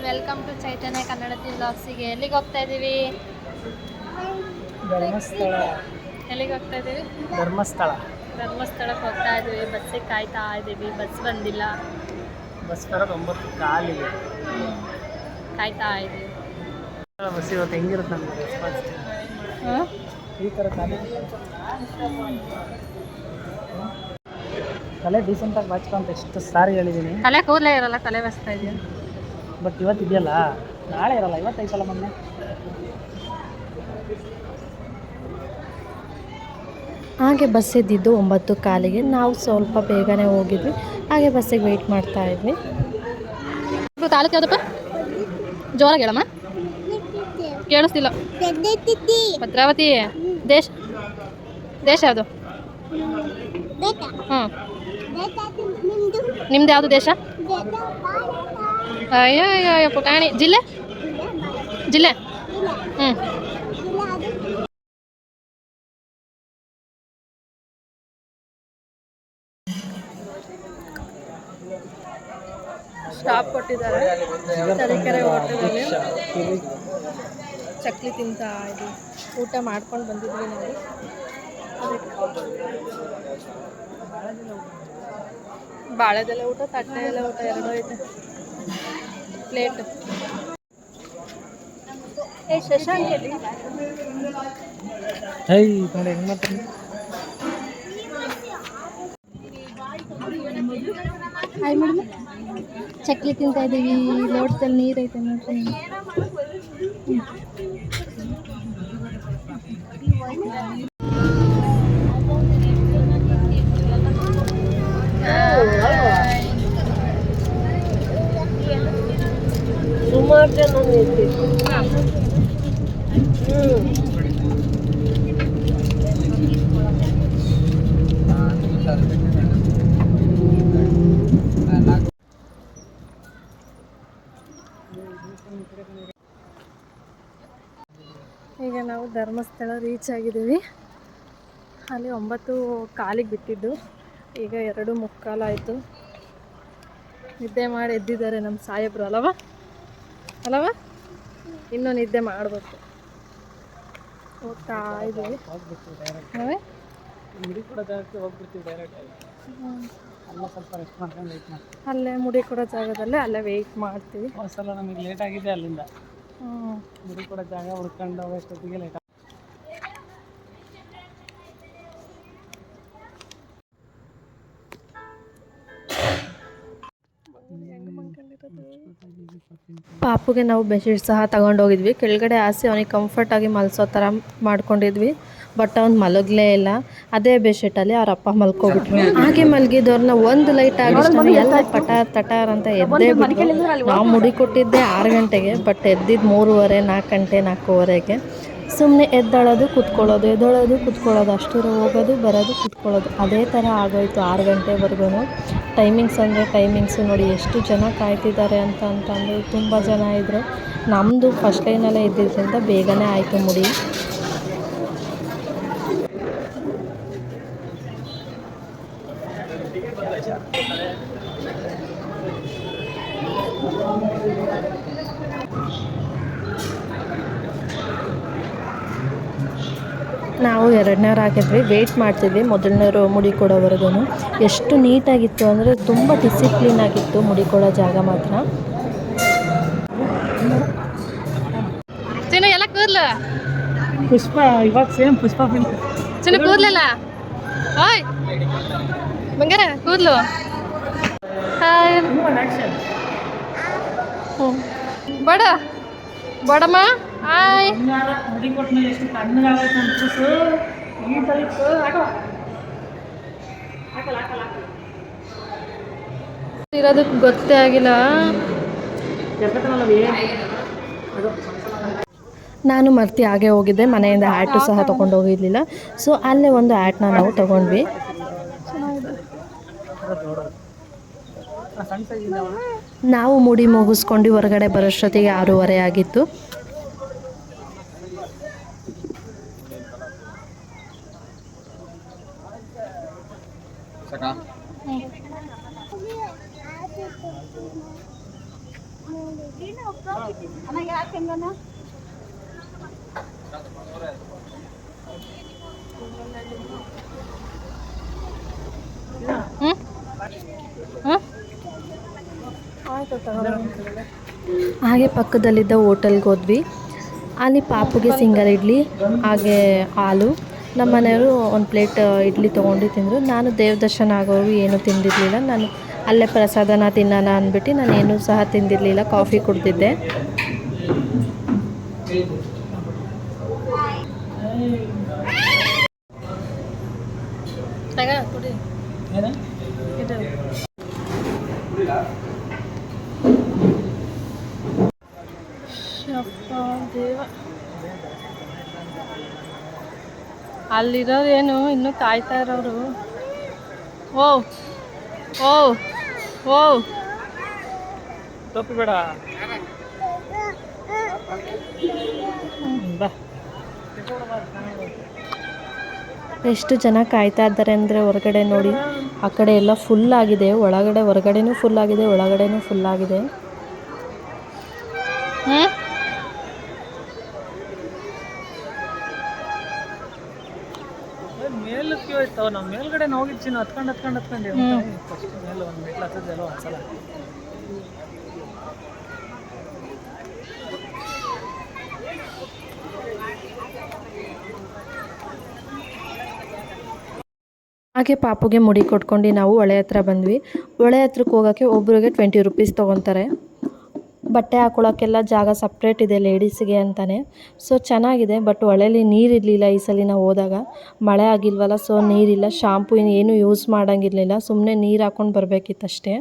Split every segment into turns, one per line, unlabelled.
Welcome to ಚೈತನ್ಯ ಕನ್ನಡ ವ್ಲಾಗ್ಸಿಗೆ. ಎಲ್ಲಿಗೆ ಹೋಗ್ತಾ ಇದ್ದೀವಿ?
ಧರ್ಮಸ್ಥಳ.
ಎಲ್ಲಿಗೆ ಹೋಗ್ತಾ ಇದ್ದೀವಿ?
ಧರ್ಮಸ್ಥಳಕ್ಕೆ
ಹೋಗ್ತಾ ಇದ್ದೀವಿ. ಬಸ್ಸಿಗೆ ಕಾಯ್ತಾ ಇದ್ದೀವಿ. ಬಸ್ ಬಂದಿಲ್ಲ.
ಬಸ್ ಬರೋದು 9:15ಗೆ.
ಕಾಯ್ತಾ ಇದ್ದೀವಿ.
ಬಸ್ ಇವತ್ತು ಹೆಂಗಿರುತ್ತೆ ನಮಗೆ ರೆಸ್ಪಾನ್ಸ್? ಈ ಥರ ತಲೆ ಡೀಸೆಂಟಾಗಿ ಬಾಚ್ಕೊಂತ ಎಷ್ಟು ಸಾರಿ ಹೇಳಿದ್ದೀನಿ.
ತಲೆ ಕೂದಲೇ ಇರಲ್ಲ, ತಲೆ ಬಸ್ತಾ ಇದೆಯಾ?
ಬಟ್ ಇವತ್ತು ಇದೆಯಲ್ಲ, ನಾಳೆ ಇರಲ್ಲ. ಇವತ್ತೈತಲ್ಲ ಮೊನ್ನೆ.
ಹಾಗೆ ಬಸ್ ಇದ್ದಿದ್ದು 9:15ಗೆ. ನಾವು ಸ್ವಲ್ಪ ಬೇಗನೆ ಹೋಗಿದ್ವಿ. ಹಾಗೆ ಬಸ್ಸಿಗೆ ವೆಯ್ಟ್ ಮಾಡ್ತಾ ಇದ್ವಿ.
ತಾಲೂಕು ಯಾವುದಪ್ಪ? ಜೋರಾಗಿ ಹೇಳಮ್ಮ, ಕೇಳಿಸ್ತಿಲ್ಲ. ಭದ್ರಾವತಿ. ದೇಶ ಯಾವುದು? ನಿಮ್ದು ಯಾವುದು ದೇಶ? ಅಯ್ಯೋ ಅಯ್ಯೋ ಪುಟಾಣಿ. ಜಿಲ್ಲೆ ಸ್ಟಾಪ್ ಕೊಟ್ಟಿದ್ದಾರೆ ತರೀಕೆರೆ ಹೋಟೆಲಲ್ಲಿ. ಚಕ್ಲಿ ತಿಂತಾ ಇದ್ವಿ. ಊಟ ಮಾಡ್ಕೊಂಡು ಬಂದಿದ್ವಿ ನಾವು. ಬಾಳೆದೆಲೆ ಊಟ, ತಟ್ಟೆ ಎಲ್ಲ ಊಟ ಎರಡೂ ಐತೆ. ಪ್ಲೇಟ್. ಶಶಾಂಕ್ ಎಲ್ಲಿ?
ನೋಡಿ ಹೆಂಗೆ ಮಾಡ್ತೀನಿ.
ಚಕ್ಲಿ ತಿಂತಾ ಇದ್ದೀವಿ. ಲೋಟದಲ್ಲಿ ನೀರು ಐತೆ ನೋಡ್ರಿ.
ಸುಮಾರು ಜನ
ಈಗ ನಾವು ಧರ್ಮಸ್ಥಳ ರೀಚ್ ಆಗಿದ್ದೀವಿ. ಅಲ್ಲಿ 9:15 ಬಿಟ್ಟಿದ್ದು. ಈಗ 2:15 ಆಯಿತು. ನಿದ್ದೆ ಮಾಡಿ ಎದ್ದಿದ್ದಾರೆ ನಮ್ಮ ಸಾಹೇಬ್ರು. ಅಲ್ಲವಾ ಇನ್ನೂ ನಿದ್ದೆ ಮಾಡಬೇಕು. ಹೋಗ್ತಾ ಇದ್ದೀವಿ. ಅಲ್ಲೇ ಮುಡಿ ಕೊಡೋ ಜಾಗದಲ್ಲೇ ಅಲ್ಲೇ ವೆಯ್ಟ್ ಮಾಡ್ತೀವಿ.
ಸಲ ನಮಗೆ ಲೇಟ್ ಆಗಿದೆ. ಅಲ್ಲಿಂದ ಮುಡಿ ಕೊಡೋ ಜಾಗ ಹುಡ್ಕೊಂಡು ಹೋಗೋಷ್ಟೊತ್ತಿಗೆ ಲೇಟ್.
ಪಾಪುಗೆ ನಾವು ಬೆಡ್ಶೀಟ್ ಸಹ ತಗೊಂಡೋಗಿದ್ವಿ. ಕೆಳಗಡೆ ಹಾಸಿ ಅವನಿಗೆ ಕಂಫರ್ಟಾಗಿ ಮಲ್ಸೋ ಥರ ಮಾಡ್ಕೊಂಡಿದ್ವಿ. ಬಟ್ ಅವ್ನು ಮಲಗಲೇ ಇಲ್ಲ. ಅದೇ ಬೆಡ್ಶೀಟಲ್ಲಿ ಅವ್ರ ಅಪ್ಪ ಮಲ್ಕೊಬಿಟ್ರು. ಹಾಗೆ ಮಲಗಿದವ್ರನ್ನ ಒಂದು ಲೈಟ್ ಆಗಿಷ್ಟ ಎಲ್ಲ ತಟಾರ್ ಅಂತ ಎದ್ದೇ ಬಿಟ್ಟು. ನಾವು ಮುಡಿ ಕೊಟ್ಟಿದ್ದೆ 6 ಗಂಟೆಗೆ, ಬಟ್ ಎದ್ದಿದ್ದು 3:30, 4 ಗಂಟೆ, 4:15ಗೆ. ಸುಮ್ಮನೆ ಎದ್ದಳೋದು ಕುತ್ಕೊಳ್ಳೋದು ಅಷ್ಟರ ಹೋಗೋದು ಬರೋದು ಕುತ್ಕೊಳ್ಳೋದು ಅದೇ ಥರ ಆಗೋಯ್ತು 6 ಗಂಟೆವರೆಗೂ. ಟೈಮಿಂಗ್ಸು ನೋಡಿ ಎಷ್ಟು ಜನ ಕಾಯ್ತಿದ್ದಾರೆ ಅಂತಂದರೆ ತುಂಬ ಜನ ಇದ್ದರು. ನಮ್ಮದು ಫಸ್ಟ್ ಲೈನಲ್ಲೇ ಇದ್ದಿದ್ದರಿಂದ ಬೇಗನೆ ಆಯಿತು ಮುಡಿ. ನಾವು 2ನೇವ್ರು ಹಾಕಿದ್ವಿ. ವೆಯ್ಟ್ ಮಾಡ್ತಿದ್ವಿ ಮೊದಲನೇವ್ರು ಮುಡಿ ಕೊಡೋವರೆಗೂ. ಎಷ್ಟು ನೀಟಾಗಿತ್ತು ಅಂದರೆ ತುಂಬ ಡಿಸಿಪ್ಲಿನ್ ಆಗಿತ್ತು ಮುಡಿ ಕೊಡೋ ಜಾಗ ಮಾತ್ರ.
ಎಲ್ಲ ಕೂದಲು
ಪುಷ್ಪ ಇವಾಗ ಸೇಮ್ ಪುಷ್ಪ
ಚಿನ್ನ ಕೂದಲಲ್ಲ. ಹಾಯ್ ಬಂಗಾರ ಕೂದಲು. ಬಡಮ್ಮ ಹಾಯ್.
ಮುಡಿ ಕೊಟ್ಟಮೇಲೆ ಎಷ್ಟು ತಣ್ಣಗಾಗೈತೆ ಅನ್ಸು.
ಇರೋದಕ್ಕೆ ಗೊತ್ತೇ ಆಗಿಲ್ಲ.
ನಾನು ಮರ್ತಿ ಹಾಗೆ ಹೋಗಿದ್ದೆ. ಮನೆಯಿಂದ ಹ್ಯಾಟು ಸಹ ತೊಗೊಂಡು ಹೋಗಿರಲಿಲ್ಲ. ಸೊ ಅಲ್ಲೇ ಒಂದು ಹ್ಯಾಟ್ನ ನಾವು ತೊಗೊಂಡ್ವಿ. ನಾವು ಮುಡಿ ಮುಗಿಸ್ಕೊಂಡು ಹೊರಗಡೆ ಬರೋಷ್ಟೊತ್ತಿಗೆ 6:30 ಆಗಿತ್ತು. ಹಾಗೆ ಪಕ್ಕದಲ್ಲಿದ್ದ ಹೋಟೆಲ್ಗೆ ಹೋದ್ವಿ. ಅಲ್ಲಿ ಪಾಪುಗೆ ಸಿಂಗಲ್ ಇಡ್ಲಿ ಹಾಗೆ ಹಾಲು. ನಮ್ಮ ಮನೆಯವರು ಒಂದು ಪ್ಲೇಟ್ ಇಡ್ಲಿ ತೊಗೊಂಡು ತಿಂದರು. ನಾನು ದೇವ್ರ ದರ್ಶನ ಆಗೋರು ಏನೂ ತಿಂದಿರಲಿಲ್ಲ. ನಾನು ಅಲ್ಲೇ ಪ್ರಸಾದನ ತಿನ್ನೋಣ ಅಂದ್ಬಿಟ್ಟು ನಾನು ಏನೂ ಸಹ ತಿಂದಿರಲಿಲ್ಲ, ಕಾಫಿ ಕುಡ್ದಿದ್ದೆ.
ಅಲ್ಲಿರೋರು ಏನು ಇನ್ನೂ ಕಾಯ್ತಾ ಇರೋರು. ಓ ಓ ಓ
ತಪ್ಪು ಬೇಡ ಬಾ.
ಎಷ್ಟು ಜನ ಕಾಯ್ತಾ ಇದ್ದಾರೆ ಅಂದರೆ ಹೊರಗಡೆ ನೋಡಿ, ಆ ಕಡೆ ಎಲ್ಲ ಫುಲ್ ಆಗಿದೆ, ಹೊರಗಡೆನೂ ಫುಲ್ ಆಗಿದೆ, ಒಳಗಡೆನೂ ಫುಲ್ ಆಗಿದೆ.
ಮೇಲಕ್ಕೆ ಹೋಯ್ತಾವ. ನಾವು ಮೇಲ್ಗಡೆ ಹೋಗಿರ್ತೀನಿ ಹತ್ಕೊಂಡು ಫಸ್ಟ್ ಮೇಲೆ ಒಂದು ಮೆಟ್ಲು ಹತ್ತದೆಲ್ಲ ಒಂದ್ಸಲ.
ಹಾಗೆ ಪಾಪುಗೆ ಮುಡಿ ಕೊಟ್ಕೊಂಡು ನಾವು ಹೊಳೆ ಹತ್ರ ಬಂದ್ವಿ. ಹೊಳೆ ಹತ್ರಕ್ಕೆ ಹೋಗೋಕ್ಕೆ ಒಬ್ರಿಗೆ 20 ರೂಪೀಸ್ ತೊಗೊತಾರೆ. ಬಟ್ಟೆ ಹಾಕ್ಕೊಳ್ಳೋಕ್ಕೆಲ್ಲ ಜಾಗ ಸಪ್ರೇಟ್ ಇದೆ ಲೇಡೀಸಿಗೆ ಅಂತಲೇ. ಸೊ ಚೆನ್ನಾಗಿದೆ. ಬಟ್ ಹೊಳೆಯಲ್ಲಿ ನೀರಿರಲಿಲ್ಲ ಈ ಸಲ ನಾವು ಹೋದಾಗ. ಮಳೆ ಆಗಿಲ್ವಲ್ಲ, ಸೊ ನೀರಿಲ್ಲ. ಶಾಂಪು ಏನು ಯೂಸ್ ಮಾಡೋಂಗಿರಲಿಲ್ಲ, ಸುಮ್ಮನೆ ನೀರು ಹಾಕ್ಕೊಂಡು ಬರಬೇಕಿತ್ತಷ್ಟೇ.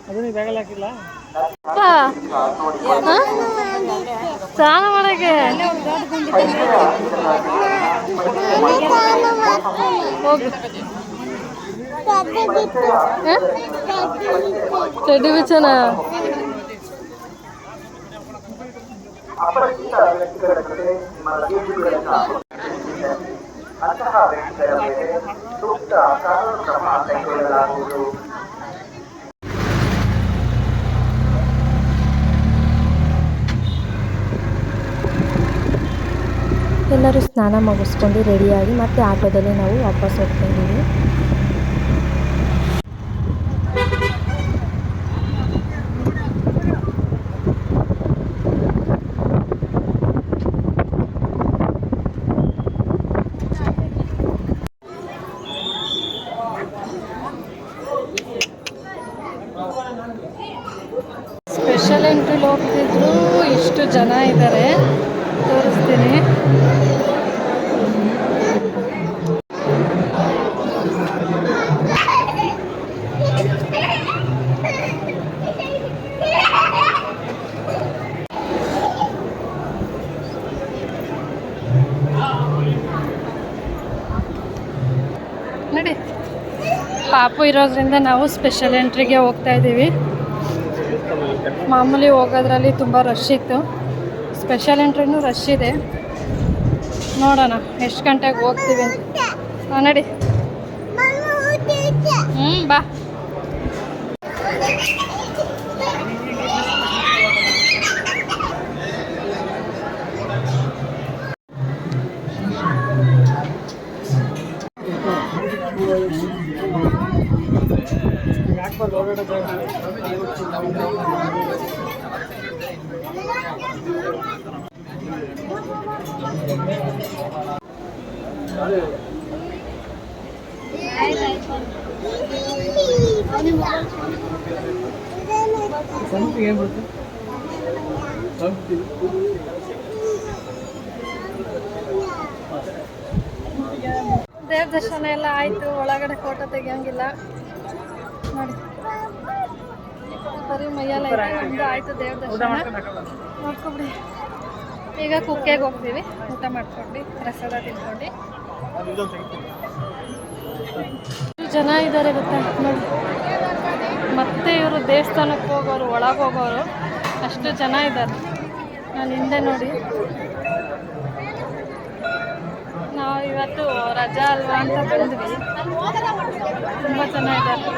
ಅದನ್ನ ಬ್ಯಾಗಲ್ಲಿ ಹಾಕಿಲ್ಲ
ಸ್ನಾನ ಮಾಡಕ್ಕೆ. ಚಡ್ಡಿ ಬಿಚ್ಚನ.
ಅಂತಹ ವ್ಯಕ್ತಿಗಳ ಮೇಲೆ ಸೂಕ್ತ ಕಾನೂನು ಕ್ರಮ ಕೈಗೊಳ್ಳಲಾಗುವುದು.
ಎಲ್ಲರೂ ಸ್ನಾನ ಮುಗಿಸ್ಕೊಂಡು ರೆಡಿಯಾಗಿ ಮತ್ತೆ ಆಟೋದಲ್ಲಿ ನಾವು ವಾಪಸ್ ಹೋಗ್ತಾ ಇದ್ದೀವಿ.
ಸ್ಪೆಷಲ್ ಎಂಟ್ರಿಲಿ ಹೋಗ್ತಿದ್ರು. ಇಷ್ಟು ಜನ ಇದ್ದಾರೆ, ತೋರಿಸ್ತೀನಿ. ನೋಡಿ, ಪಾಪು ಇರೋದ್ರಿಂದ ನಾವು ಸ್ಪೆಷಲ್ ಎಂಟ್ರಿಗೆ ಹೋಗ್ತಾ ಇದ್ದೀವಿ. ಮಾಮೂಲಿ ಹೋಗೋದ್ರಲ್ಲಿ ತುಂಬ ರಶ್ ಇತ್ತು, ಸ್ಪೆಷಲ್ ಎಂಟ್ರಿನೂ ರಶ್ ಇದೆ. ನೋಡೋಣ ಎಷ್ಟು ಗಂಟೆಗೆ ಹೋಗ್ತೀವಿ ಅಂತ. ನಡಿ. ಬಾ. ದೇವ್ರ ದರ್ಶನ ಎಲ್ಲ ಆಯಿತು. ಒಳಗಡೆ ಫೋಟೋ ತೆಗಿಯೋಂಗಿಲ್ಲ ನೋಡಿ, ಬರೀ ಮೈಯೆಲ್ಲ ಇದೆ. ನಮ್ಮದು ಆಯಿತು ದೇವ್ರ ದರ್ಶನ, ನೋಡ್ಕೊಬಿಡಿ. ಈಗ ಕುಕ್ಕೆಗೆ ಹೋಗ್ತೀವಿ, ಊಟ ಮಾಡ್ಕೊಂಡು ಪ್ರಸಾದ ತಿನ್ಕೊಂಡು. ಎಷ್ಟು ಜನ ಇದ್ದಾರೆ ಗೊತ್ತಾ ನೋಡಿ. ಮತ್ತೆ ಇವರು ದೇವಸ್ಥಾನಕ್ಕೆ ಹೋಗೋರು, ಒಳಗೆ ಹೋಗೋರು ಅಷ್ಟು ಜನ ಇದ್ದಾರೆ. ನಾನು ಹಿಂದೆ ನೋಡಿ, ನಾವು ಇವತ್ತು ರಜಾ ಅಲ್ವಾ ಅಂತ ಬಂದ್ವಿ. ತುಂಬ ಜನ ಇದ್ದಾರೆ.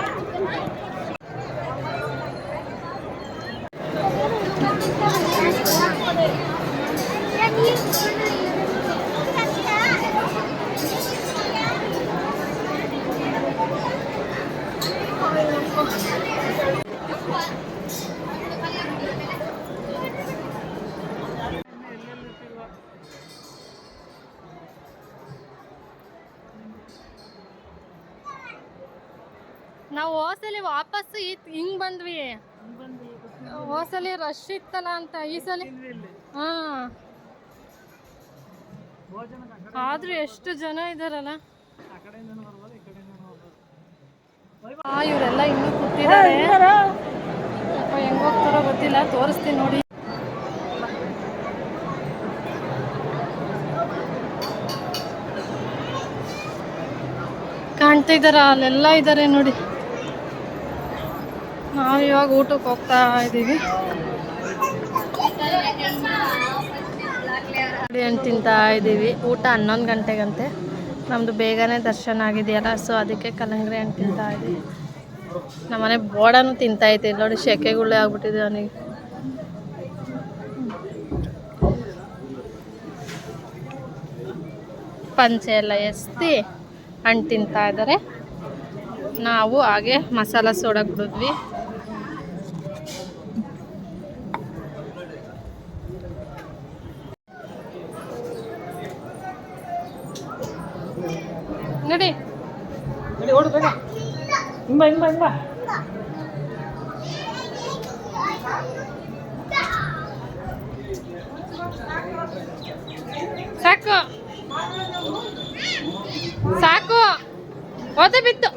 ನಾವು ಹೋಸಲಿ ವಾಪಸ್ ಹಿಂಗ್ ಬಂದ್ವಿ. ಹೋಸಲಿ ರಶ್ ಇತ್ತಲ್ಲ ಅಂತ, ಈ ಸಲ ಹಾ ಆದ್ರೂ ಎಷ್ಟು ಜನ ಇದಾರಲ್ಲ. ಇವರೆಲ್ಲ ಇನ್ನೂ ಕೂತಿದ್ದಾರೆ. ಹೆಂಗ್ ಹೋಗ್ತಾರೋ ಗೊತ್ತಿಲ್ಲ, ತೋರಿಸ್ತೀನಿ ನೋಡಿ. ಕಾಣ್ತಾ ಇದ್ದಾರ, ಅಲ್ಲೆಲ್ಲ ಇದ್ದಾರೆ ನೋಡಿ. ನಾವು ಇವಾಗ ಊಟಕ್ಕೆ ಹೋಗ್ತಾ ಇದ್ದೀವಿ. ಏನು ತಿಂತಾ ಇದ್ದೀವಿ. ಊಟ 11 ಗಂಟೆಗಂತೆ. ನಮ್ಮದು ಬೇಗನೆ ದರ್ಶನ ಆಗಿದೆಯಲ್ಲ, ಸೊ ಅದಕ್ಕೆ ಕಲ್ಲಂಗಡಿ ಹಣ್ಣು ತಿಂತಾ ಇದ್ದೀವಿ. ನಮ್ಮನೆ ಬೋಡನೂ ತಿಂತಾ ಇದ್ದೀವಿ ನೋಡಿ. ಶೆಕೆಗುಳ್ಳೆ ಆಗ್ಬಿಟ್ಟಿದೆ ಅವನಿಗೆ. ಪಂಚೆ ಎಲ್ಲ ಎಸ್ತಿ ಹಣ್ಣು ತಿಂತಾ ಇದ್ದಾರೆ. ನಾವು ಹಾಗೆ ಮಸಾಲ ಸೋಡಾ ಕುಡಿದ್ವಿ. ನಡಿ
ಓಡು ಬೇಗ. ಹಿಂಬ
ಸಾಕು ಸಾಕು, ಓದೆ ಬಿತ್ತು.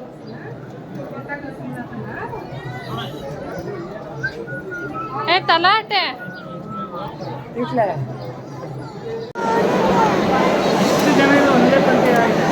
ತಲಾಟೆ
ಎಷ್ಟು ಜನ ಇದು ಒಂದೇ ಪಂಕ್ತಿ ಆಗಿದೆ.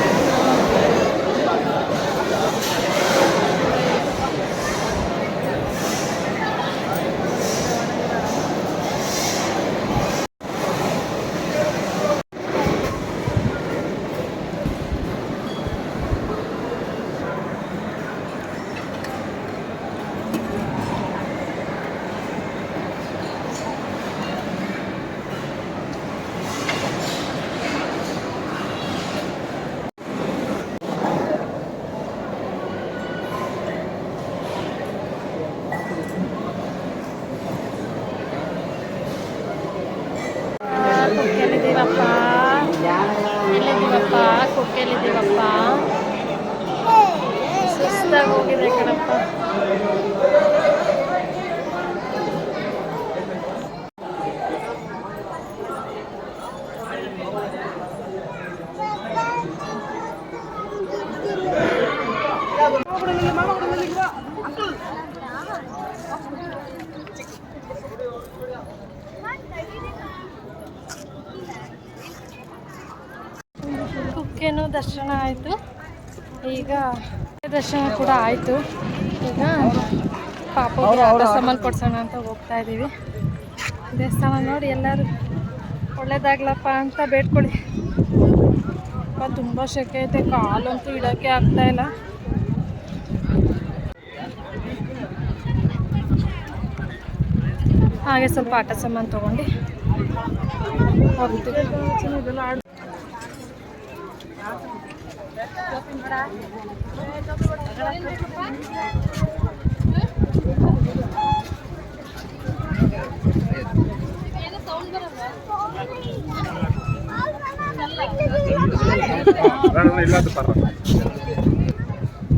ಎಲ್ಲಿದ್ದೀವಪ್ಪ? ಕುಕ್ಕೆಲ್ಲಿದ್ದೀವಪ್ಪ? ಸುಸ್ತಾಗಿ ಹೋಗಿದೆ ಕಣಪ್ಪ. ಕುಕ್ಕೆನೂ ದರ್ಶನ ಆಯಿತು. ಈಗ ದರ್ಶನ ಕೂಡ ಆಯಿತು. ಈಗ ಪಾಪಗೆ ಆಟ ಸಾಮಾನು ಕೊಡ್ಸೋಣ ಅಂತ ಹೋಗ್ತಾ ಇದ್ದೀವಿ. ದೇವಸ್ಥಾನ ನೋಡಿ ಎಲ್ಲರೂ ಒಳ್ಳೇದಾಗ್ಲಪ್ಪ ಅಂತ ಬೇಡ್ಕೊಳ್ಳಿ. ತುಂಬ ಸೆಕೆ ಐತೆ, ಕಾಲಂತೂ ಇಡೋಕ್ಕೆ ಆಗ್ತಾಯಿಲ್ಲ. ಹಾಗೆ ಸ್ವಲ್ಪ ಆಟ ಸಾಮಾನು ತೊಗೊಂಡು ಹೋಗ್ತೀವಿ.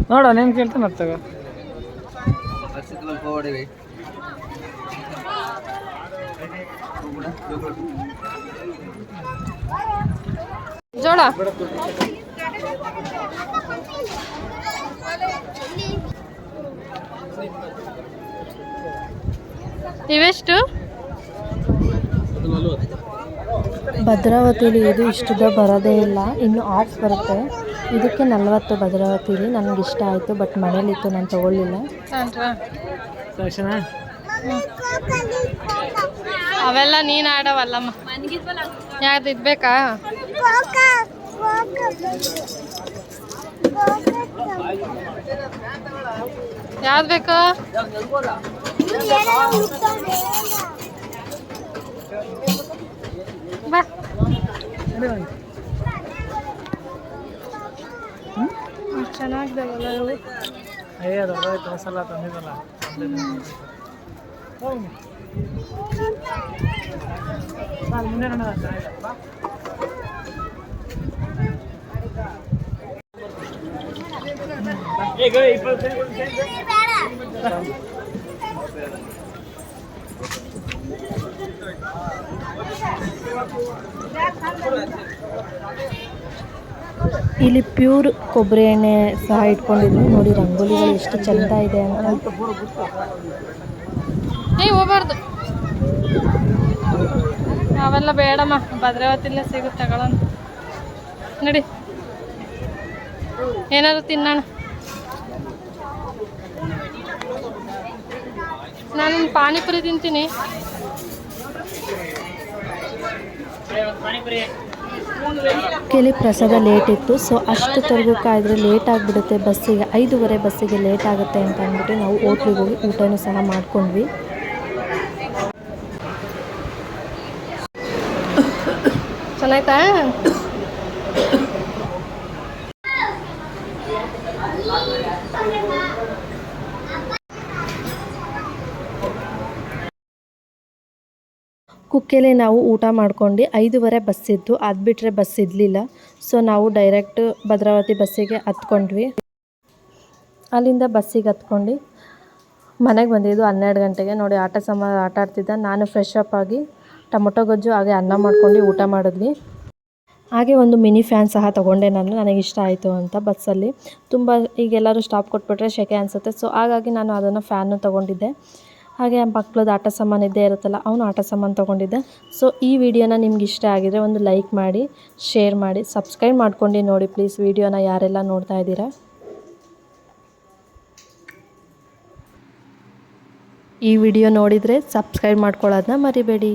ನೋಡ ನೇನು ಕೇಳ್ತಾನೆ ಅತ್ತಾಗ.
ಜೋಳ ಇವೆಷ್ಟು?
ಭದ್ರಾವತಿಯಲ್ಲಿ ಇದು ಇಷ್ಟದ ಬರೋದೇ ಇಲ್ಲ, ಇನ್ನು ಆಫ್ ಬರುತ್ತೆ. ಇದಕ್ಕೆ 40 ಭದ್ರಾವತಿಲಿ ನನಗೆ ಇಷ್ಟ ಆಯಿತು, ಬಟ್ ಮನೇಲಿತ್ತು ನಾನು ತೊಗೊಳ್ಳಿಲ್ಲ.
ತಕ್ಷಣ
ಅವೆಲ್ಲ ನೀನು ಆಡವಲ್ಲಮ್ಮ. ಯಾವ್ದು ಇದು ಬೇಕಾ? ಯಾವ್ದು ಬೇಕು? ಬಾ. ಚೆನ್ನಾಗಿದ್ದಾವಲ್ಲ ಇವು.
ಅಯ್ಯ ದೊಡ್ಡದಾಯ್ತು ಸಲ ತಂದಿದ್ದಲ್ಲ. ಹೋಗಿ ಮುಂದೆ ನೋಡೋಣ.
ಇಲ್ಲಿ ಪ್ಯೂರ್ ಕೊಬ್ಬರಿ ಎಣ್ಣೆ ಸಹ ಇಟ್ಕೊಂಡಿದ್ವಿ ನೋಡಿ. ರಂಗೋಲಿಗಳು ಎಷ್ಟು ಚೆಂದ ಇದೆ ಅಂತ.
ಹೋಗ್ಬಾರ್ದು, ಅವೆಲ್ಲ ಬೇಡಮ್ಮ. ಭದ್ರಾವತಿಲೇ ಸಿಗುತ್ತೆ ತಗೊಳ್ಳೋಣ. ನೋಡಿ ಏನಾದ್ರು ತಿನ್ನೋಣ. ನಾನು ಪಾನಿಪುರಿ ತಿಂತೀನಿ.
ಕೆಲಿ ಪ್ರಸಾದ ಲೇಟ್ ಇತ್ತು, ಸೊ ಅಷ್ಟೊತ್ತವರೆಗೂ ಕಾಯ್ದರೆ ಲೇಟ್ ಆಗಿಬಿಡುತ್ತೆ ಬಸ್ಸಿಗೆ. 5:30 ಬಸ್ಸಿಗೆ ಲೇಟ್ ಆಗುತ್ತೆ ಅಂತ ಅಂದ್ಬಿಟ್ಟು ನಾವು ಹೋಟ್ಲಿಗೆ ಹೋಗಿ ಊಟನೂ ಸಹ ಮಾಡ್ಕೊಂಡ್ವಿ.
ಚೆನ್ನಾಯ್ತಾ?
ಕುಕ್ಕೆಲೆ ನಾವು ಊಟ ಮಾಡ್ಕೊಂಡು 5:30 ಬಸ್ ಇದ್ದು, ಅದು ಬಿಟ್ಟರೆ ಬಸ್ ಇರಲಿಲ್ಲ. ಸೊ ನಾವು ಡೈರೆಕ್ಟ್ ಭದ್ರಾವತಿ ಬಸ್ಸಿಗೆ ಹತ್ಕೊಂಡ್ವಿ. ಅಲ್ಲಿಂದ ಬಸ್ಸಿಗೆ ಹತ್ಕೊಂಡು ಮನೆಗೆ ಬಂದಿದ್ದು 12 ಗಂಟೆಗೆ. ನೋಡಿ ಆಟ ಆಡ್ತಿದ್ದ. ನಾನು ಫ್ರೆಶ್ ಅಪ್ ಆಗಿ ಟೊಮೊಟೊ ಗೊಜ್ಜು ಹಾಗೆ ಅನ್ನ ಮಾಡ್ಕೊಂಡು ಊಟ ಮಾಡಿದ್ವಿ. ಹಾಗೆ ಒಂದು ಮಿನಿ ಫ್ಯಾನ್ ಸಹ ತೊಗೊಂಡೆ ನಾನು, ನನಗಿಷ್ಟ ಆಯಿತು ಅಂತ. ಬಸ್ಸಲ್ಲಿ ತುಂಬ ಈಗೆಲ್ಲರೂ ಸ್ಟಾಪ್ ಕೊಟ್ಬಿಟ್ರೆ ಸೆಕೆ ಅನಿಸುತ್ತೆ, ಸೊ ಹಾಗಾಗಿ ನಾನು ಅದನ್ನು ಫ್ಯಾನು ತೊಗೊಂಡಿದ್ದೆ. ಹಾಗೆ ಮಕ್ಕಳದ್ದು ಆಟ ಸಾಮಾನು ಇದ್ದೇ ಇರುತ್ತಲ್ಲ, ಅವನು ಆಟ ಸಾಮಾನು ತೊಗೊಂಡಿದ್ದೆ. ಸೊ ಈ ವಿಡಿಯೋನ ನಿಮ್ಗೆ ಇಷ್ಟ ಆಗಿದರೆ ಒಂದು ಲೈಕ್ ಮಾಡಿ, ಶೇರ್ ಮಾಡಿ, ಸಬ್ಸ್ಕ್ರೈಬ್ ಮಾಡ್ಕೊಂಡು ನೋಡಿ ಪ್ಲೀಸ್. ವಿಡಿಯೋನ ಯಾರೆಲ್ಲ ನೋಡ್ತಾ ಇದ್ದೀರಾ, ಈ ವಿಡಿಯೋ ನೋಡಿದರೆ ಸಬ್ಸ್ಕ್ರೈಬ್ ಮಾಡ್ಕೊಳ್ಳೋದನ್ನ ಮರಿಬೇಡಿ.